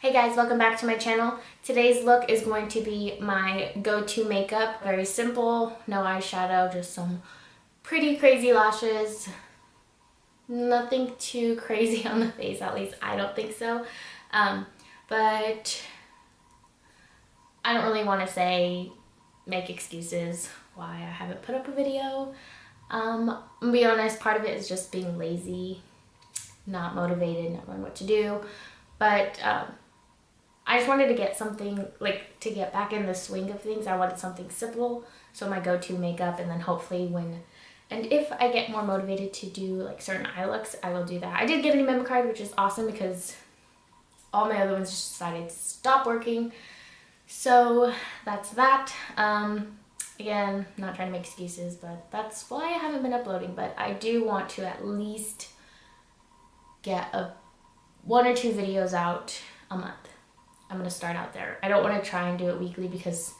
Hey guys, welcome back to my channel. Today's look is going to be my go-to makeup. Very simple, no eyeshadow, just some pretty crazy lashes. Nothing too crazy on the face, at least I don't think so. But I don't really want to make excuses why I haven't put up a video. To be honest, part of it is just being lazy, not motivated, not knowing what to do. But I just wanted to get something, to get back in the swing of things. I wanted something simple, so my go-to makeup, and then hopefully if I get more motivated to do certain eye looks, I will do that. I did get a new memo card, which is awesome because all my other ones just decided to stop working. So that's that. Again, not trying to make excuses, but that's why I haven't been uploading. But I do want to at least get one or two videos out a month. I'm going to start out there. I don't want to try and do it weekly because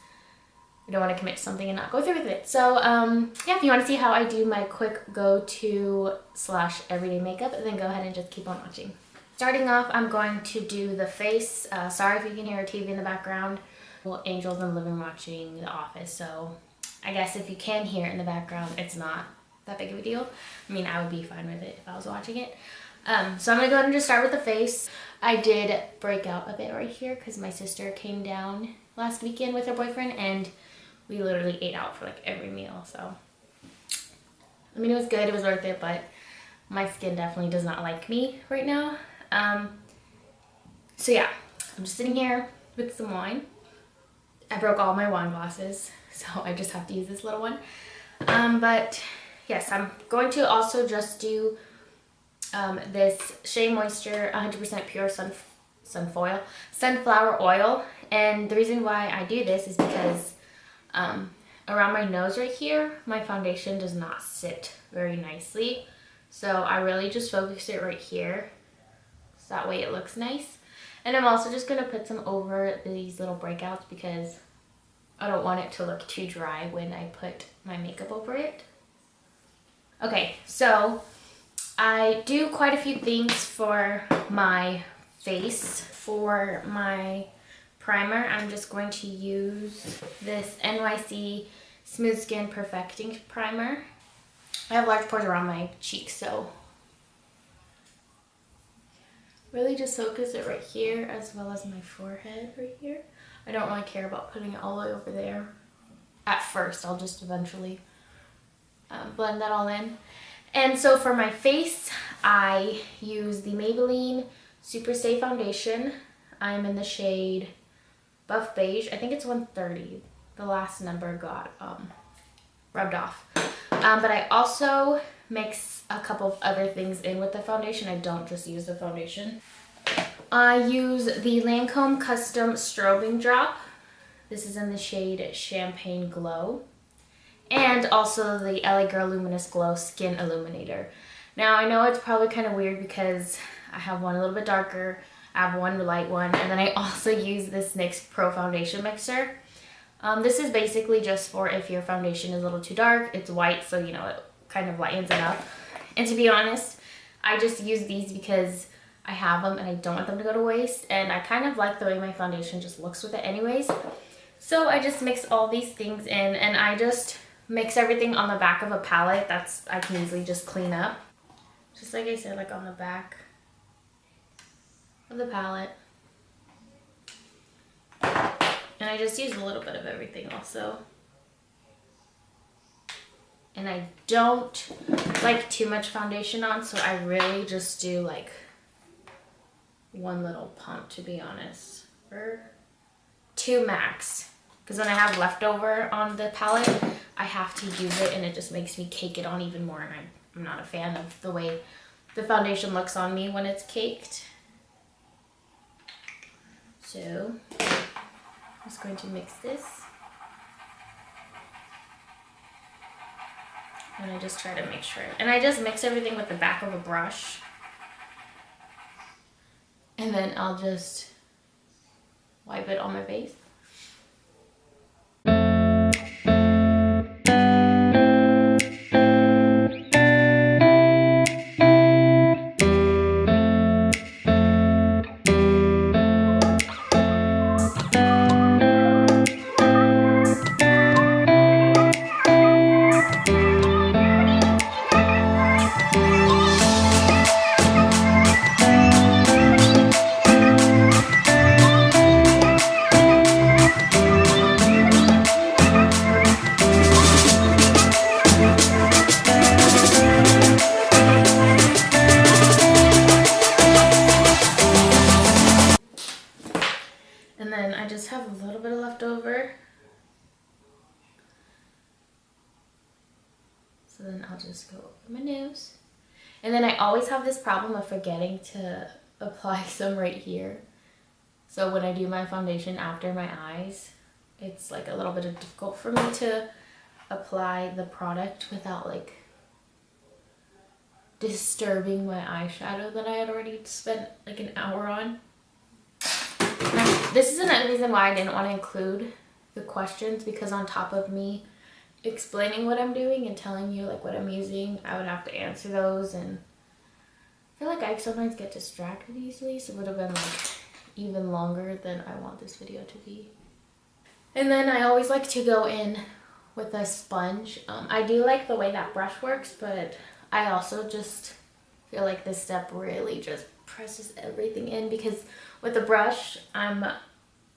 I don't want to commit to something and not go through with it. So yeah, if you want to see how I do my quick go-to / everyday makeup, then go ahead and just keep on watching. Starting off, I'm going to do the face. Sorry if you can hear a TV in the background. Well, Angel's in the living room watching The Office, so I guess if you can hear it in the background, it's not that big of a deal. I mean, I would be fine with it if I was watching it. So I'm going to go ahead and just start with the face. I did break out a bit right here because my sister came down last weekend with her boyfriend and we literally ate out for every meal. So, I mean, it was good, it was worth it, but my skin definitely does not like me right now. So yeah, I'm just sitting here with some wine. I broke all my wine glasses, so I just have to use this little one. But yes, I'm going to also just do this Shea Moisture 100% pure sunflower oil. And the reason why I do this is because around my nose right here, my foundation does not sit very nicely. So I really just focus it right here, so that way it looks nice. And I'm also just going to put some over these little breakouts because I don't want it to look too dry when I put my makeup over it. Okay, so I do quite a few things for my face. For my primer, I'm just going to use this NYC Smooth Skin Perfecting Primer. I have large pores around my cheeks, so really just focus it right here as well as my forehead right here. I don't really care about putting it all the way over there. At first, I'll just eventually blend that all in. And so for my face, I use the Maybelline Super Stay Foundation. I'm in the shade Buff Beige. I think it's 130. The last number got rubbed off. But I also mix a couple of other things in with the foundation. I don't just use the foundation. I use the Lancome Custom Strobing Drop. This is in the shade Champagne Glow. And also the LA Girl Luminous Glow Skin Illuminator. Now, I know it's probably kind of weird because I have one a little bit darker, I have one light one, and then I also use this NYX Pro Foundation Mixer. This is basically just for if your foundation is a little too dark. It's white, so it kind of lightens it up. And to be honest, I just use these because I have them and I don't want them to go to waste. And I kind of like the way my foundation just looks with it anyways. So I just mix all these things in, and I just mix everything on the back of a palette. I can easily just clean up. Just like I said, on the back of the palette. And I just use a little bit of everything also. And I don't like too much foundation on, so I really just do one little pump, to be honest. Or two max. Because when I have leftover on the palette, I have to use it and it just makes me cake it on even more. And I'm not a fan of the way the foundation looks on me when it's caked. So I'm just going to mix this. And I just try to make sure. And I just mix everything with the back of a brush. And then I'll just wipe it on my face. And then I just have a little bit left over. So then I'll just go over my nose. And then I always have this problem of forgetting to apply some right here. So when I do my foundation after my eyes, it's like a little bit difficult for me to apply the product without like disturbing my eyeshadow that I had already spent like an hour on. Now, this is another reason why I didn't want to include the questions, because on top of me explaining what I'm doing and telling you like what I'm using, I would have to answer those, and I feel like I sometimes get distracted easily, so it would have been like even longer than I want this video to be. And then I always like to go in with a sponge. I do like the way that brush works, but I also just feel like this step really just presses everything in, because with the brush, I'm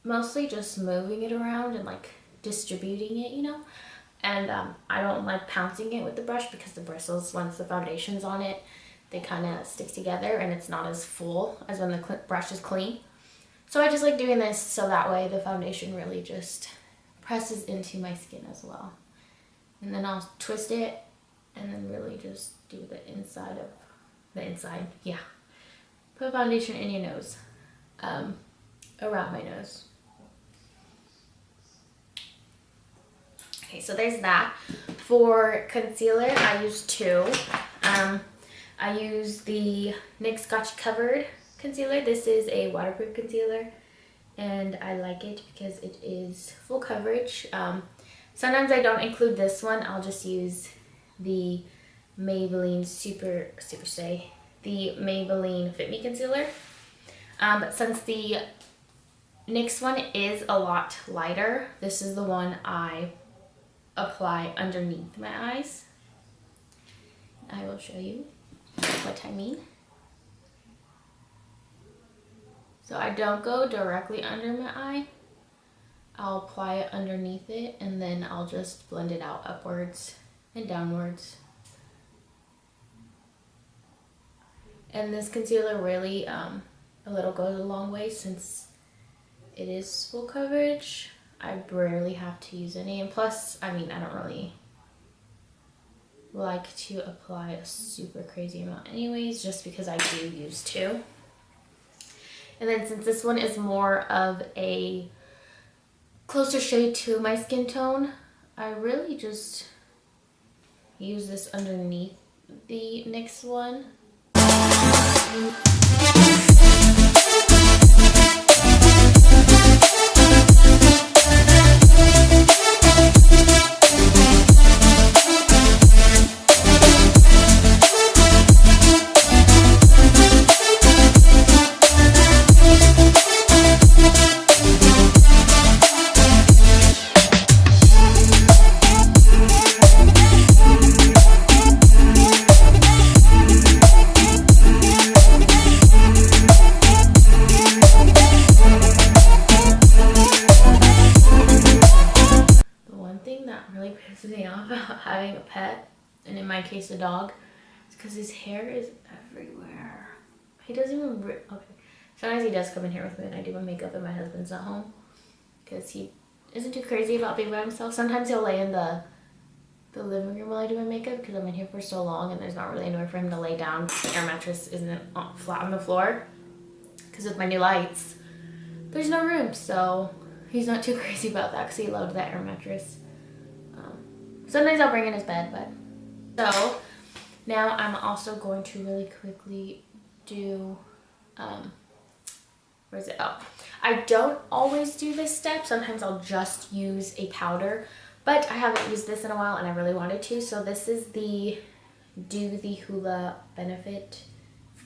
mostly just moving it around and like distributing it, you know? And I don't like pouncing it with the brush, because the bristles, once the foundation's on it, they kind of stick together and it's not as full as when the brush is clean. So I just like doing this so that way the foundation really just presses into my skin as well. And then I'll twist it and then really just do the inside of the inside. Yeah. Put foundation in your nose, around my nose. Okay, so there's that. For concealer, I use two. I use the NYX Scotch Covered concealer. This is a waterproof concealer, and I like it because it is full coverage. Sometimes I don't include this one. I'll just use the Maybelline the Maybelline Fit Me concealer. But since the NYX one is a lot lighter, this is the one I apply underneath my eyes. I will show you what I mean. So I don't go directly under my eye. I'll apply it underneath it, and then I'll just blend it out upwards and downwards. And this concealer really, a little goes a long way, since it is full coverage. I rarely have to use any, and plus, I mean, I don't really like to apply a super crazy amount anyways, just because I do use two. And then since this one is more of a closer shade to my skin tone, I really just use this underneath the NYX one. Having a pet, and in my case a dog, is because his hair is everywhere. He doesn't even okay. Sometimes he does come in here with me and I do my makeup and my husband's not home, because he isn't too crazy about being by himself. Sometimes he'll lay in the living room while I do my makeup, because I'm in here for so long and there's not really anywhere for him to lay down. The air mattress isn't flat on the floor, because with my new lights there's no room, so he's not too crazy about that, because he loved that air mattress. Sometimes I'll bring in his bed, but so now I'm also going to really quickly do, where is it? Oh, I don't always do this step. Sometimes I'll just use a powder, but I haven't used this in a while and I really wanted to. So this is the Hoola Benefit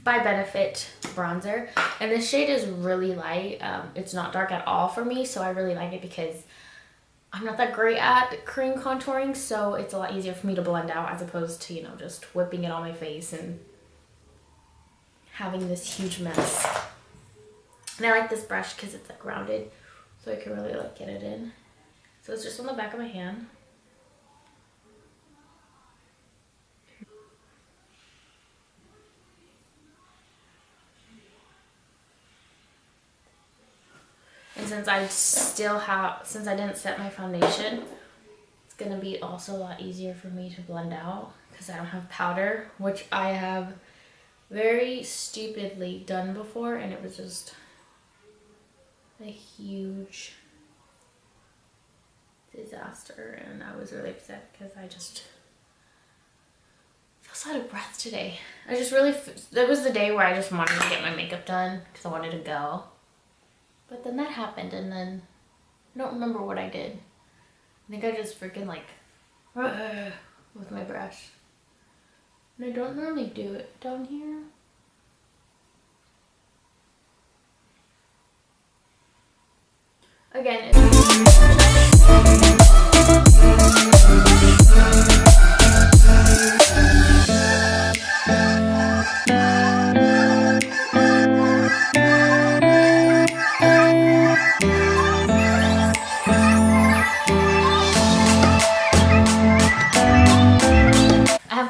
bronzer, and this shade is really light. It's not dark at all for me, so I really like it because I'm not that great at cream contouring, so it's a lot easier for me to blend out as opposed to, you know, just whipping it on my face and having this huge mess. And I like this brush because it's like rounded, so I can really like get it in. So it's just on the back of my hand. And since I didn't set my foundation, it's gonna be also a lot easier for me to blend out because I don't have powder, which I have very stupidly done before, and it was just a huge disaster, and I was really upset because I just feel so out of breath today. That was the day where I just wanted to get my makeup done because I wanted to go. But then that happened, and then I don't remember what I did. I think I just freaking like with my brush. And I don't normally do it down here. Again,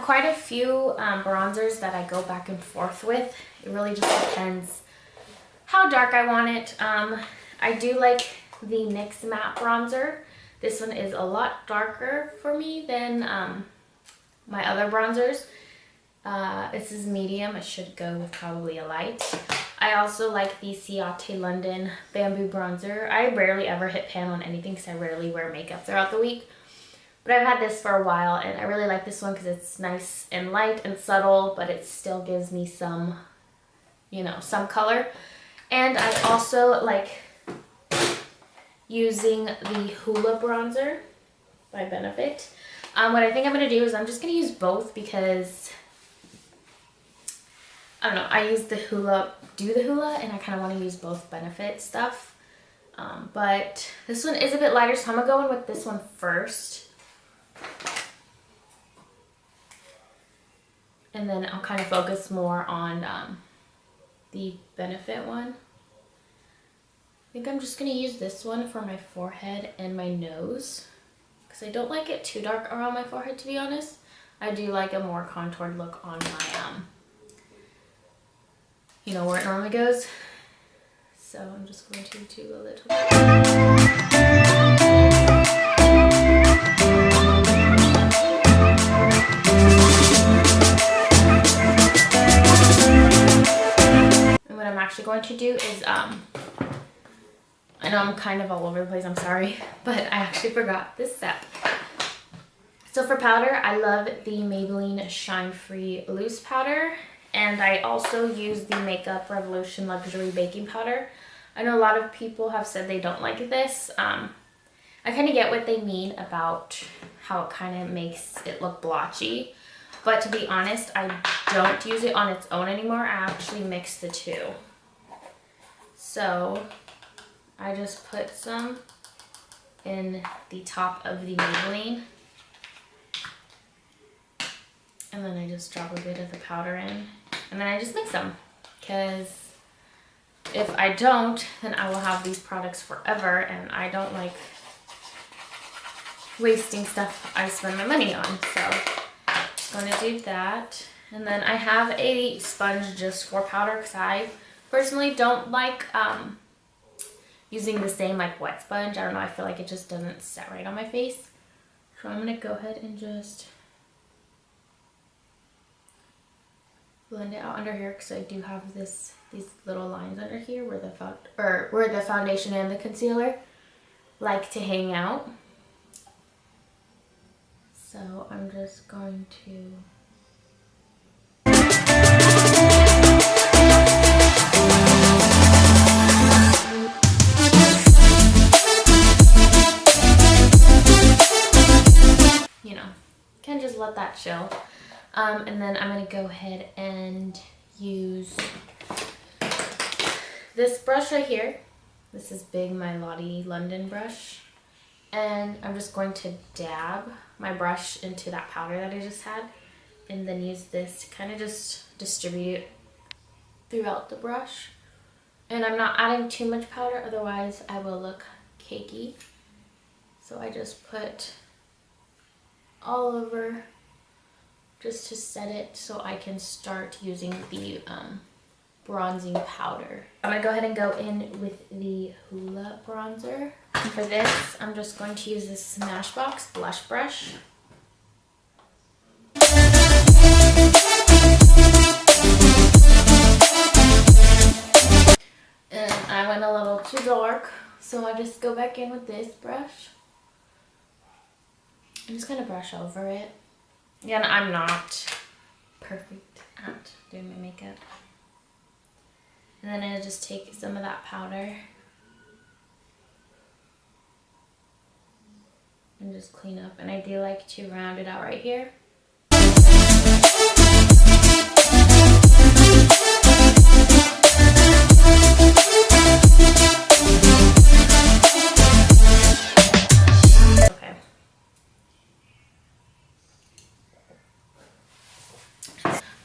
quite a few bronzers that I go back and forth with. It really just depends how dark I want it. I do like the NYX matte bronzer. This one is a lot darker for me than my other bronzers. This is medium. It should go with probably a light. I also like the Ciate London Bamboo Bronzer. I rarely ever hit pan on anything because I rarely wear makeup throughout the week. But I've had this for a while, and I really like this one because it's nice and light and subtle, but it still gives me some, you know, some color. And I also like using the Hoola bronzer by Benefit. What I think I'm going to do is I'm just going to use both because, I don't know, I use the Hoola, and I kind of want to use both Benefit stuff. But this one is a bit lighter, so I'm going to go in with this one first. And then I'll kind of focus more on the Benefit one. I think I'm just going to use this one for my forehead and my nose, because I don't like it too dark around my forehead, to be honest. I do like a more contoured look on my, you know, where it normally goes. So I'm just going to do a little bit. Actually going to do is I know I'm kind of all over the place, I'm sorry, but I actually forgot this step. So for powder, I love the Maybelline Shine Free Loose Powder, and I also use the Makeup Revolution Luxury Baking Powder. I know a lot of people have said they don't like this. I kind of get what they mean about how it kind of makes it look blotchy, but to be honest, I don't use it on its own anymore. I actually mix the two. So I just put some in the top of the Maybelline, and then I just drop a bit of the powder in, and then I just mix them, because if I don't, then I will have these products forever, and I don't like wasting stuff I spend my money on. So I'm gonna do that, and then I have a sponge just for powder because I personally don't like using the same like wet sponge. I don't know, I feel like it just doesn't set right on my face. So I'm gonna go ahead and just blend it out under here, because I do have these little lines under here where the foundation and the concealer like to hang out. So I'm just going to just let that chill. And then I'm going to go ahead and use this brush right here. This is big, my Lottie London brush. And I'm just going to dab my brush into that powder that I just had, and then use this to kind of just distribute it throughout the brush. And I'm not adding too much powder, otherwise I will look cakey. So I just put all over just to set it so I can start using the bronzing powder. I'm gonna go ahead and go in with the Hoola bronzer. And for this, I'm just going to use this Smashbox blush brush. And I went a little too dark, so I just go back in with this brush. I'm just gonna brush over it. Again, I'm not perfect at doing my makeup. And then I'll just take some of that powder and just clean up. And I do like to round it out right here. Okay.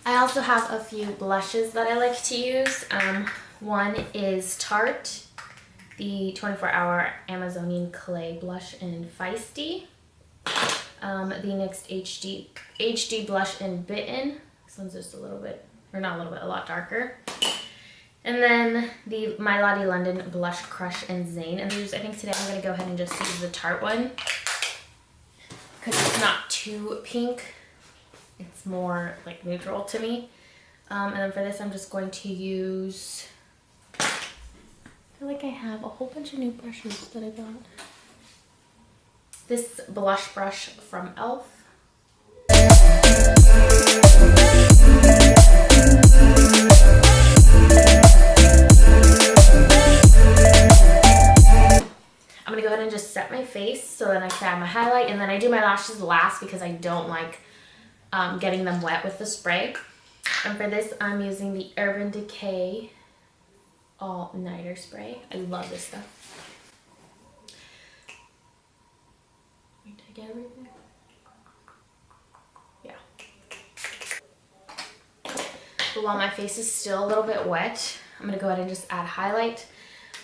I also have a few blushes that I like to use. One is Tarte, the 24-hour Amazonian Clay Blush in Feisty. The next HD blush in Bitten. This one's just a little bit, or not a little bit, a lot darker. And then the My Lottie London Blush Crush in Zane. And these, I think today I'm going to go ahead and just use the Tarte one, because it's not too pink. It's more like neutral to me. And then for this, I'm just going to use, I feel like I have a whole bunch of new brushes that I got. This blush brush from e.l.f. I'm gonna go ahead and just set my face so then I can add my highlight, and then I do my lashes last because I don't like getting them wet with the spray. And for this, I'm using the Urban Decay All Nighter Spray. I love this stuff. Wait, did I get everything? Yeah. But while my face is still a little bit wet, I'm gonna go ahead and just add highlight.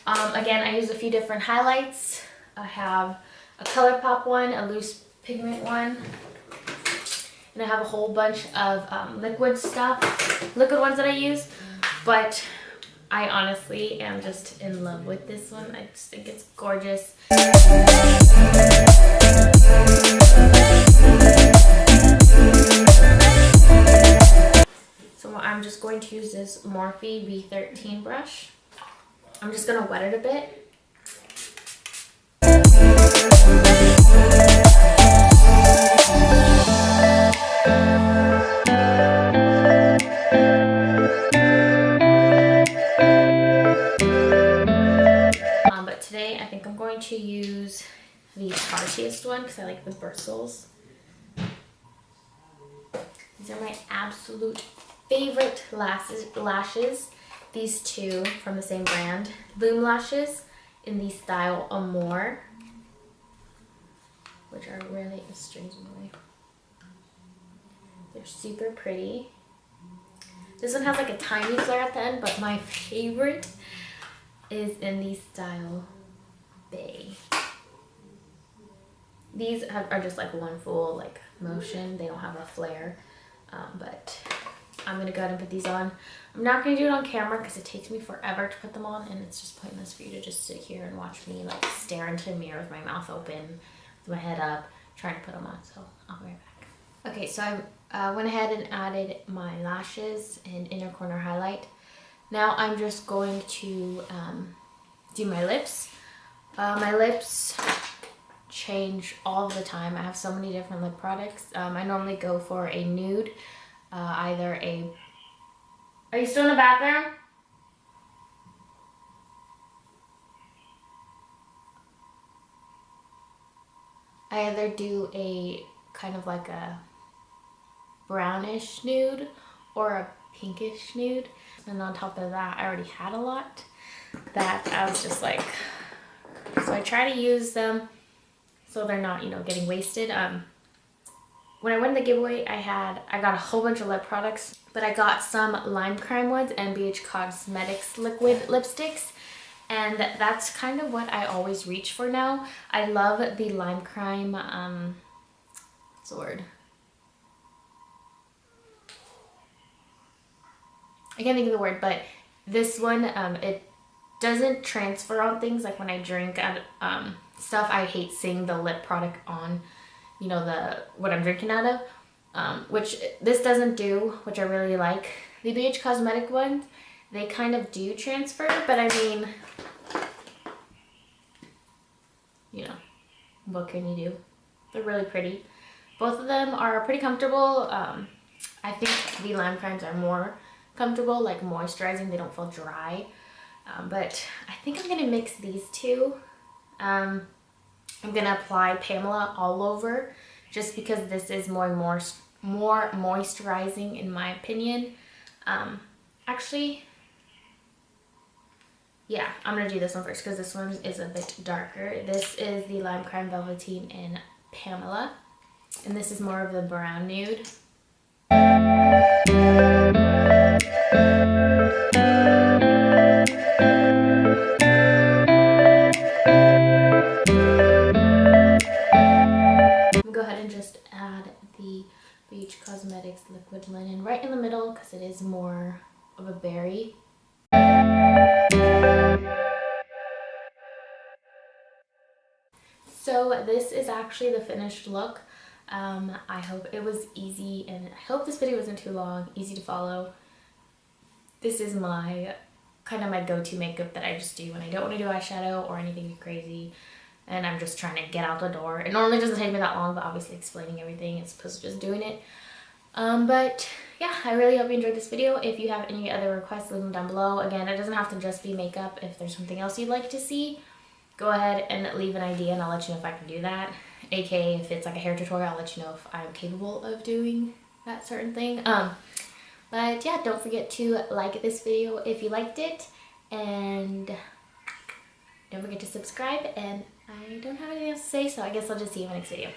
Again, I use a few different highlights. I have a ColourPop one, a loose pigment one, and I have a whole bunch of liquid ones that I use, but I honestly am just in love with this one. I just think it's gorgeous. So I'm just going to use this Morphe V13 brush. I'm just going to wet it a bit. But today I think I'm going to use the Tartiest one because I like the bristles. These are my absolute favorite lashes. These two from the same brand, Loom Lashes, in the style Amour, which are really astringently. They're super pretty. This one has like a tiny flare at the end, but my favorite is in the style Beige. These are just like one full like motion. They don't have a flare, but I'm gonna go ahead and put these on. I'm not gonna do it on camera because it takes me forever to put them on, and it's just pointless for you to just sit here and watch me like stare into a mirror with my mouth open, with my head up, trying to put them on. So I'll be right back. Okay, so I went ahead and added my lashes and inner corner highlight. Now I'm just going to do my lips. My lips change all the time. I have so many different lip products. I normally go for a nude, either a... Are you still in the bathroom? I either do a kind of like a brownish nude or a pinkish nude. And on top of that, I already had a lot that I was just like... So I try to use them so they're not, you know, getting wasted. When I won the giveaway, I got a whole bunch of lip products, but I got some Lime Crime ones and Beige Cosmetics liquid lipsticks, and that's kind of what I always reach for now. I love the Lime Crime, what's the word? I can't think of the word, but This one, it doesn't transfer on things. Like when I drink stuff, I hate seeing the lip product on, you know, what I'm drinking out of, which this doesn't do, which I really like. The Beige cosmetic ones, they kind of do transfer, but I mean, you know, what can you do? They're really pretty. Both of them are pretty comfortable. I think the lime crimes are more comfortable, like moisturizing. They don't feel dry. But I think I'm gonna mix these two. I'm gonna apply Pamela all over, just because this is more moisturizing in my opinion. Actually, yeah, I'm gonna do this one first because this one is a bit darker. This is the Lime Crime Velveteen in Pamela, and this is more of the brown nude. Go ahead and just add the Beige Cosmetics Liquid Linen right in the middle because it is more of a berry. So this is actually the finished look. I hope it was easy, and I hope this video wasn't too long, easy to follow. This is my kind of my go-to makeup that I just do when I don't want to do eyeshadow or anything crazy and I'm just trying to get out the door. It normally doesn't take me that long, but obviously explaining everything as opposed to just doing it. But yeah, I really hope you enjoyed this video. If you have any other requests, leave them down below. Again, it doesn't have to just be makeup. If there's something else you'd like to see, go ahead and leave an idea and I'll let you know if I can do that. AKA if it's like a hair tutorial, I'll let you know if I'm capable of doing that certain thing. But yeah, don't forget to like this video if you liked it, and don't forget to subscribe, and I don't have anything else to say, so I guess I'll just see you in the next video.